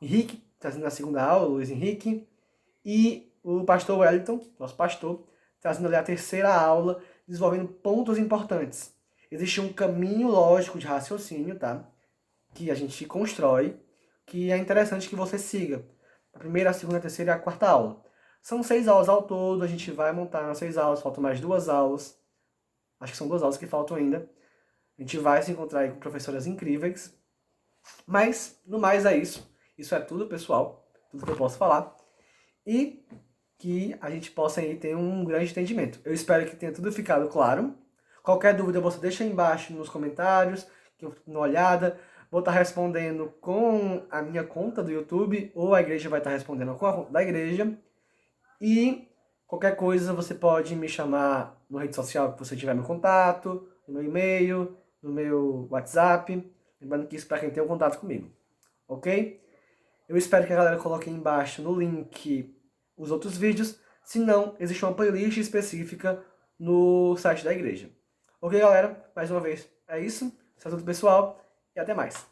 Henrique está fazendo a segunda aula, o Luiz Henrique, e o pastor Wellington, nosso pastor, está fazendo ali a terceira aula, desenvolvendo pontos importantes. Existe um caminho lógico de raciocínio, tá? Que a gente constrói, que é interessante que você siga. A primeira, a segunda, a terceira e a quarta aula. São 6 aulas ao todo, a gente vai montar nas 6 aulas, faltam mais 2 aulas. Acho que são 2 aulas que faltam ainda. A gente vai se encontrar aí com professoras incríveis. Mas, no mais, é isso. Isso é tudo, pessoal. Tudo que eu posso falar. E que a gente possa aí ter um grande entendimento. Eu espero que tenha tudo ficado claro. Qualquer dúvida você deixa aí embaixo nos comentários, que eu dou uma olhada. Vou estar respondendo com a minha conta do YouTube, ou a igreja vai estar respondendo com a conta da igreja. E qualquer coisa você pode me chamar no rede social que você tiver meu contato, no meu e-mail, no meu WhatsApp. Lembrando que isso para quem tem um contato comigo, ok? Eu espero que a galera coloque aí embaixo no link os outros vídeos. Se não, existe uma playlist específica no site da igreja. Ok, galera? Mais uma vez, é isso. Isso é tudo, pessoal. E até mais.